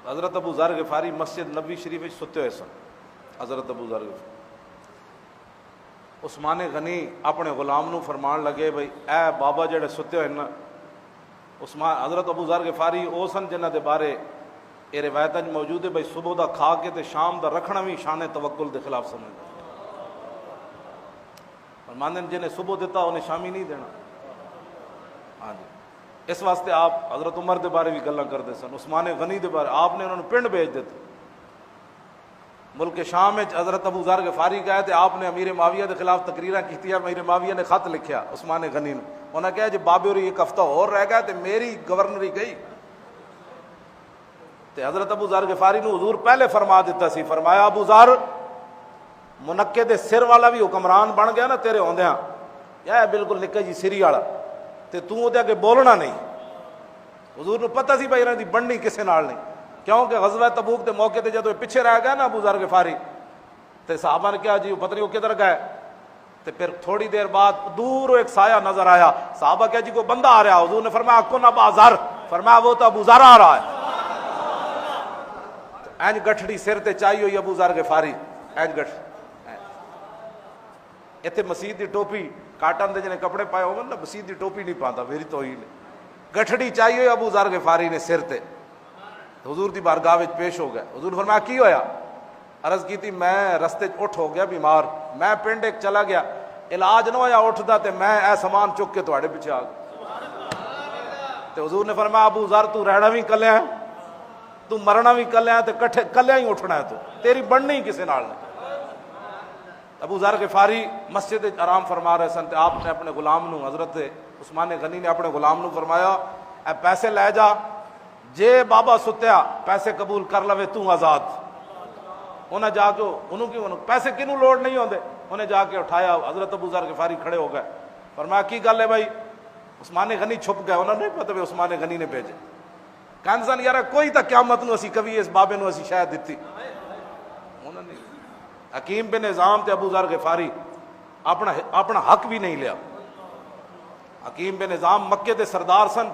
حضرت ابو ذر غفاری مسجد نبی شریف وچ ستے ہوئے سن. حضرت ابو ذر غفاری عثمان غنی اپنے غلام نو فرمان لگے بھئی اے بابا جڑے ستے ہوئے نا. عثمان حضرت ابو ذر غفاری او سن جنہ دے بارے یہ روایت موجود ہے بھئی صبح دا کھا کے تے شام دا رکھنا بھی شان توکل دے خلاف سمجھدا. فرماندے جنہیں صبح دیتا انہیں شامی نہیں دینا. ہاں جی اس واسطے آپ حضرت عمر دے بارے بھی گلاں کرتے سن, عثمان غنی دے بارے آپ نے انہوں نے پنڈ بھیج دیتے. ملک شام میں حضرت ابو ذر غفاری گئے تھے, آپ نے امیر معاویہ کے خلاف تقریراں کی. امیر معاویہ نے خط لکھیا عثمان غنی نے, انہوں نے کہا جی بابے ہوری ایک ہفتہ اور رہ گیا تو میری گورنری گئی. تے حضرت ابو ذر غفاری نے حضور پہلے فرما دیتا سی, فرمایا ابو ذر منکے دے سر والا بھی حکمران بن گیا نا تیرے ہوندیاں, یہ بالکل نکا جی سری والا, تے تو او دے اگے بولنا نہیں. حضور نے پتہ سی بھائی انہاں دی بننی کسے نال نہیں, کیونکہ غزوہ تبوک دے موقع تے جدوں پیچھے رہ گیا نا ابو ذر غفاری تے صحابہ نے کہا جی پتہ نہیں وہ کدھر گئے. تے پھر تھوڑی دیر بعد دور ایک سایہ نظر آیا, صحابہ کہا جی کوئی بندہ آ رہا. حضور نے فرمایا کن ابا ذر, فرمایا وہ تو ابو ذر آ رہا ہے. اینج گٹھڑی سر تے چائی ہوئی ابو ذر غفاری, اینج گٹھ ایتھے مسیح دی ٹوپی کاٹن دے جنے کپڑے پائے ہو نا, مسیح دی ٹوپی نہیں پاندا میری توہین. گٹھڑی چائی ہوئی ابو ذر غفاری نے سر تے, حضور دی بارگاہ وچ پیش ہو گئے. حضور نے فرمایا کی ہویا؟ عرض کی تھی میں رستے اٹھ ہو گیا بیمار, میں پنڈ ایک چلا گیا, علاج نہ ہویا اٹھدا تے میں اے سامان چک کے تواڈے پیچھے آ گیا. تے حضور نے فرمایا ابو ذر تو رہنا بھی کلے ہے, تو مرنا بھی کلے ہے, تے کٹھے کلے ہی اٹھنا ہے, تو تیری بننی کسے نال نہیں. ابو ذر غفاری مسجد آرام فرما رہے سن, تے آپ نے اپنے غلام نو, حضرت عثمان غنی نے اپنے غلام نو فرمایا اے پیسے لے جا, جے بابا ستیا پیسے قبول کر لوے تو آزاد. انہیں جا کے انہوں پیسے کنوں لوڑ نہیں ہوندے, انہیں جا کے اٹھایا. حضرت ابو ذر غفاری کھڑے ہو گئے, فرمایا کی گل ہے بھائی؟ عثمان غنی چھپ گئے, انہوں نے نہیں پتہ عثمان غنی نے بھیجے. کہنے سن یار کوئی تا قیامت نو اسی کبھی اس بابے نو اسی شاید دیتی. انہوں نے حکیم بن نظام تے ابو ذر غفاری اپنا حق بھی نہیں لیا. حکیم بن نظام مکے دے سردار سن,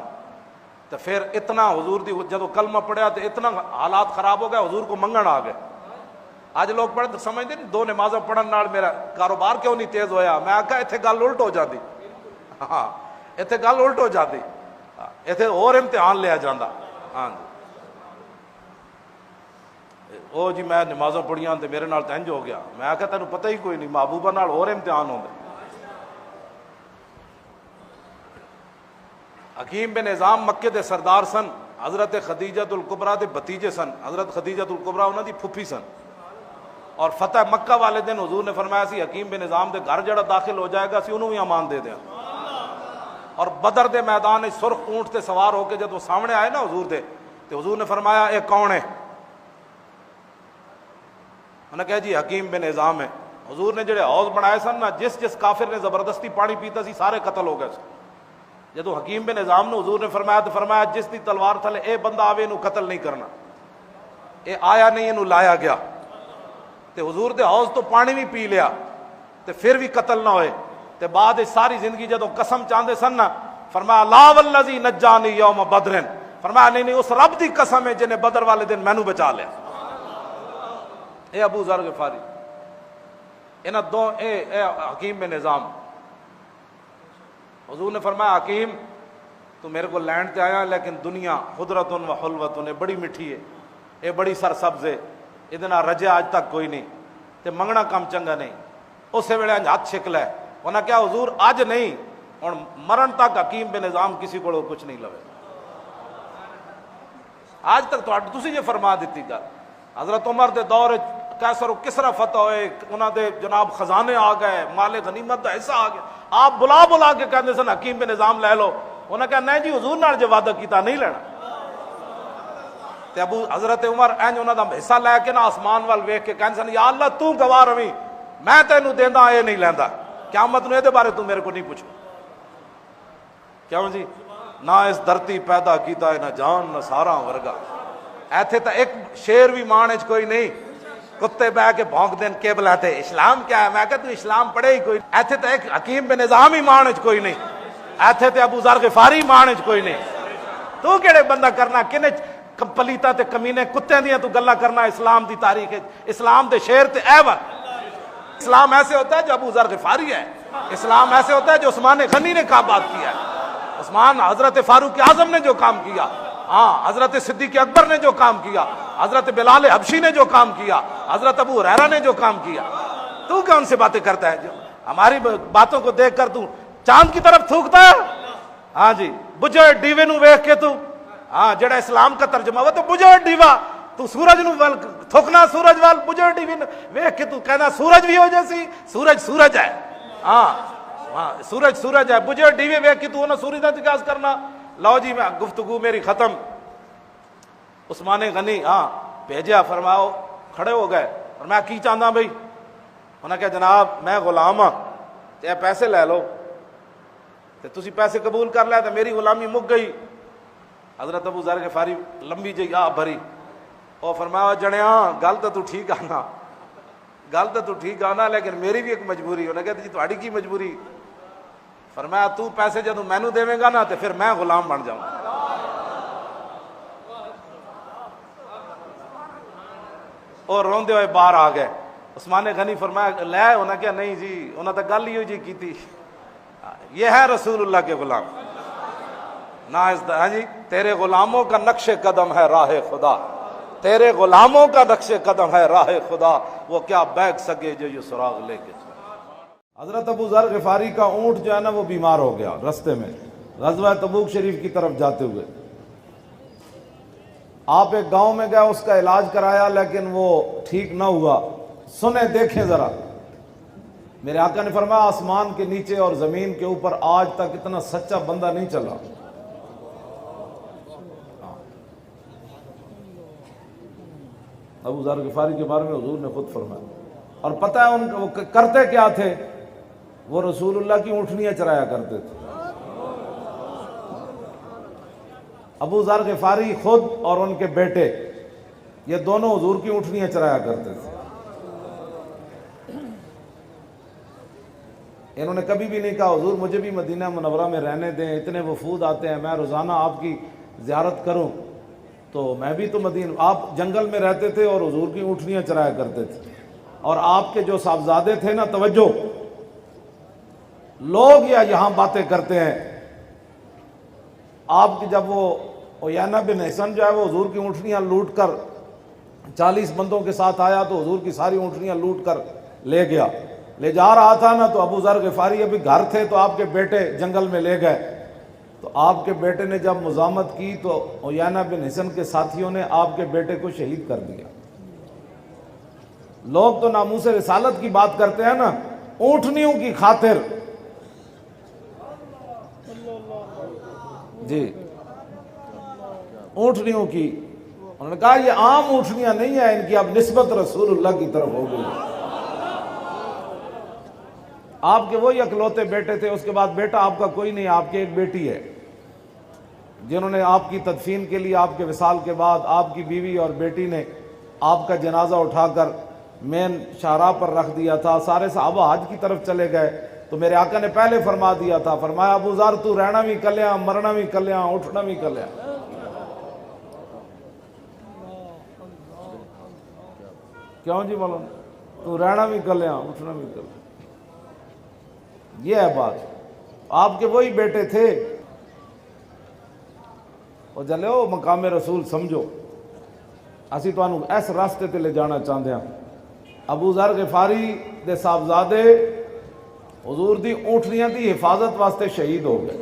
تو پھر اتنا حضور دی جدو کلمہ پڑھیا تو اتنا حالات خراب ہو گئے, حضور کو منگن آ گئے. آج لوگ پڑھتے سمجھتے نہیں دو نمازیں پڑھن نال میرا کاروبار کیوں نہیں تیز ہویا. میں آکھا اتنے گل الٹ ہو جاتی, ہاں اتنے گل الٹ ہو جاتی, اتنے اور امتحان لیا جاتا. ہاں جی او جی میں نمازوں پڑھیاں تے میرے نال تنج ہو گیا. میں آکھا تینوں پتہ ہی کوئی نہیں, محبوبہ نال اور امتحان ہوندے. حکیم بن نظام مکے دے سردار سن, حضرت خدیجۃ الکبریٰ دے بھتیجے سن. حضرت خدیجۃ الکبریٰ انہاں دی پھپھی سن, اور فتح مکہ والے دن حضور نے فرمایا سی حکیم بن نظام دے گھر جڑا داخل ہو جائے گا سی انہوں بھی امان دے دیا. اور بدر دے میدان سرخ اونٹ تے سوار ہو کے جب وہ سامنے آئے نا حضور دے, تو حضور نے فرمایا اے کون ہے؟ انہوں نے کہا جی حکیم بن نظام ہے. حضور نے جڑے حوض بنائے سن نا, جس کافر نے زبردستی پانی پیتا سی سارے قتل ہو گئے سن. جدو حکیم بن نظام نے حضور نے فرمایا تو فرمایا جس دی تلوار تھلے اے بندہ آوے انہوں قتل نہیں کرنا. اے آیا نہیں انہوں لایا گیا, تے حضور دے حوض تو پانی بھی پی لیا تے پھر بھی قتل نہ ہوئے. تے بعد ساری زندگی جدو قسم چاندے سن نا, فرمایا لا والذی نجانی یوم بدر, فرمایا نہیں اس رب دی قسم ہے جنہیں بدر والے دن مینوں بچا لیا. اے ابو ذر غفاری, انہاں دو اے حکیم بن نظام. حضور نے فرمایا حکیم تو میرے کو لینڈ تے آیا, لیکن دنیا خضرتن و حلوتن, بڑی میٹھی ہے, اے بڑی سرسبز ہے, ادنا رجے آج تک کوئی نہیں, تے منگنا کم چنگا نہیں. اسے ویلے ہاتھ چھک لے. انہاں کیا حضور آج نہیں, اور مرن تک حکیم بن نظام کسی کو کچھ نہیں لوے. آج تک تسی یہ فرما دیتی گا. حضرت عمر دے دور کیسر و کسرا فتح ہوئے, انہاں دے جناب خزانے آ گئے, مال غنیمت دا حصہ آ گیا. آپ بلا کے کہتے سن حکیم بن نظام لے لو. انہاں کہا نہیں جی حضور نال جو وعدہ کیتا نہیں لینا. تے ابو حضرت عمر اینج انہاں دا حصہ لے کے نا آسمان وال ویکھ کے کہندے سن یا اللہ تو گواہ رویں, میں تینوں دیندا اے نہیں لیندا, قیامت نو اے دے بارے تو میرے کو نہیں پوچھو. کیوں جی نہ اس دھرتی پیدا کیتا ہے نہ جان نہ سارا ورگا. ایتھے تا ایک شیر بھی مان وچ کوئی نہیں, کتے بہ کے بھونک دین کیبلاں تے اسلام کیا ہے. میں کہ تو اسلام پڑھے ہی کوئی. ایتھے تے ایک حکیم بن نظام ہی مان وچ کوئی نہیں, ایتھے تے ابو ذر غفاری مان وچ کوئی نہیں. تو کیڑے بندہ کرنا کنے پلیتا تے کمینے کتے دیاں تو گلا کرنا اسلام دی تاریخ ہے، اسلام دے شیر تے عیب ہے۔ اسلام ایسے ہوتا ہے جو ابو ذر غفاری ہے، اسلام ایسے ہوتا ہے جو عثمان غنی نے کہا بات کیا ہے، عثمان حضرت فاروق اعظم نے جو کام کیا، ہاں حضرت صدیق اکبر نے جو کام کیا، حضرت بلال حبشی نے جو کام کیا، حضرت ابو ہریرہ نے جو کام کیا، تو کیا ان سے باتیں کرتا ہے؟ جو ہماری باتوں کو دیکھ کر تو چاند کی طرف تھوکتا ہے؟ ہاں جی، بجھڑ ڈیوے نو ویکھ کے تو، ہاں جڑا اسلام کا ترجمہ ہوا تو بجھڑ ڈیوا، تو سورج نو تھوکنا سورج وال، بجھڑ ڈیوے ویکھ کے تو کہنا سورج بھی ہو جیسی، سورج سورج ہے، ہاں ہاں سورج سورج ہے، بجھڑ ڈیوے ویکھ کے تو نہ سورج کا تقاض کرنا۔ لو جی میں گفتگو میری ختم۔ عثمان غنی ہاں بھیجا، فرماؤ کھڑے ہو گئے، اور میں کی چاہتا بھائی؟ انہوں نے کہا جناب میں غلام ہاں تے پیسے لے لو، تے تسی پیسے قبول کر لے تو میری غلامی مک گئی۔ حضرت ابو ذر غفاری لمبی جی آ بھری، اور فرمایا جنیا گل تو ٹھیک آنا، گل تو ٹھیک آنا، لیکن میری بھی ایک مجبوری۔ انہوں نے کہا جی تہاڈی کی مجبوری؟ فرمایا تو پیسے جدو مینو دے گا نا تو پھر میں غلام بن جاؤں۔ اور روندے ہوئے باہر آ گئے۔ عثمان غنی فرمایا لے، انہوں نے کہا نہیں جی، انہوں نے تو گل ہی جی کی تھی، یہ ہے رسول اللہ کے غلام نا، ہاں جی تیرے غلاموں کا نقش قدم ہے راہ خدا، تیرے غلاموں کا نقش قدم ہے راہ خدا، وہ کیا بیگ سکے جو یہ سراغ لے کے۔ حضرت ابو ذر غفاری کا اونٹ جو ہے نا وہ بیمار ہو گیا رستے میں، غزوہ تبوک شریف کی طرف جاتے ہوئے۔ آپ ایک گاؤں میں گئے، اس کا علاج کرایا لیکن وہ ٹھیک نہ ہوا۔ سنیں دیکھیں ذرا، میرے آقا نے فرمایا آسمان کے نیچے اور زمین کے اوپر آج تک اتنا سچا بندہ نہیں چلا۔ ابو ذر غفاری کے بارے میں حضور نے خود فرمایا، اور پتہ ہے ان وہ کرتے کیا تھے؟ وہ رسول اللہ کی اونٹنیاں چرایا کرتے تھے۔ ابو ذر غفاری خود اور ان کے بیٹے یہ دونوں حضور کی اونٹنیاں چرایا کرتے تھے۔ انہوں نے کبھی بھی نہیں کہا حضور مجھے بھی مدینہ منورہ میں رہنے دیں، اتنے وفود آتے ہیں، میں روزانہ آپ کی زیارت کروں، تو میں بھی تو مدینہ۔ آپ جنگل میں رہتے تھے اور حضور کی اونٹنیاں چرایا کرتے تھے، اور آپ کے جو صاحبزادے تھے نا، توجہ، لوگ یہاں باتیں کرتے ہیں، آپ کی جب وہ عیینہ بن حصن جو ہے وہ حضور کی اونٹنیاں لوٹ کر 40 بندوں کے ساتھ آیا تو حضور کی ساری اونٹنیاں لوٹ کر لے گیا، لے جا رہا تھا نا، تو ابو ذر غفاری ابھی گھر تھے تو آپ کے بیٹے جنگل میں لے گئے، تو آپ کے بیٹے نے جب مزاحمت کی تو عیینہ بن حصن کے ساتھیوں نے آپ کے بیٹے کو شہید کر دیا۔ لوگ تو ناموس رسالت کی بات کرتے ہیں نا، اونٹنیوں کی خاطر، جی اونٹنیوں کی، انہوں نے کہا یہ عام اونٹنیاں نہیں ہیں، ان کی اب نسبت رسول اللہ کی طرف ہو گئی۔ آپ کے وہی اکلوتے بیٹے تھے، اس کے بعد بیٹا آپ کا کوئی نہیں، آپ کی ایک بیٹی ہے، جنہوں نے آپ کی تدفین کے لیے آپ کے وصال کے بعد آپ کی بیوی اور بیٹی نے آپ کا جنازہ اٹھا کر مین شاہراہ پر رکھ دیا تھا۔ سارے صحابہ حج کی طرف چلے گئے تو میرے آقا نے پہلے فرما دیا تھا، فرمایا ابو ذر تو رہنا بھی کلیاں، مرنا بھی کلیاں، اٹھنا بھی کلیاں۔ کیوں جی مولانا؟ تو رہنا بھی کلیاں، اٹھنا بھی کلیاں، یہ ہے بات۔ آپ کے وہی بیٹے تھے، اور جلو مقام رسول سمجھو، اسی تو اس راستے تے لے جانا چاہتے ہیں۔ ابو ذر غفاری دے صاحبزادے حضور دی اونٹنیاں دی حفاظت واسطے شہید ہو گئے،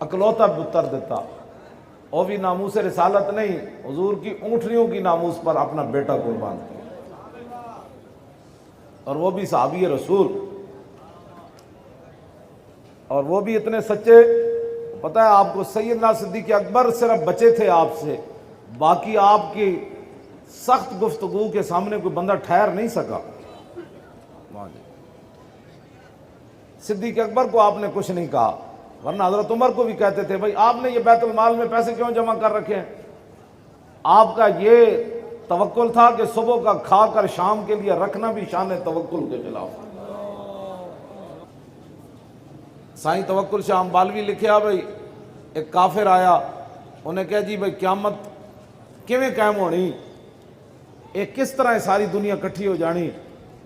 اکلوتا پتر دیتا، وہ بھی ناموس رسالت نہیں، حضور کی اونٹنیوں کی ناموس پر اپنا بیٹا قربان کیا، اور وہ بھی صحابی رسول، اور وہ بھی اتنے سچے۔ پتہ ہے آپ کو سیدنا صدیق اکبر صرف بچے تھے آپ سے، باقی آپ کی سخت گفتگو کے سامنے کوئی بندہ ٹھہر نہیں سکا۔ صدیق اکبر کو آپ نے کچھ نہیں کہا، ورنہ حضرت عمر کو بھی کہتے تھے بھائی آپ نے یہ بیت المال میں پیسے کیوں جمع کر رکھے ہیں؟ آپ کا یہ توکل تھا کہ صبح کا کھا کر شام کے لیے رکھنا بھی شان توکل کے خلاف۔ سائیں توکل شاہ امبالوی لکھیا بھائی، ایک کافر آیا، انہیں کہا جی بھائی قیامت ਕਿਵੇਂ ਕਾਇਮ ਹੋਣੀ, ਇਹ ਕਿਸ ਤਰ੍ਹਾਂ ਸਾਰੀ ਦੁਨੀਆ ਇਕੱਠੀ ਹੋ ਜਾਣੀ,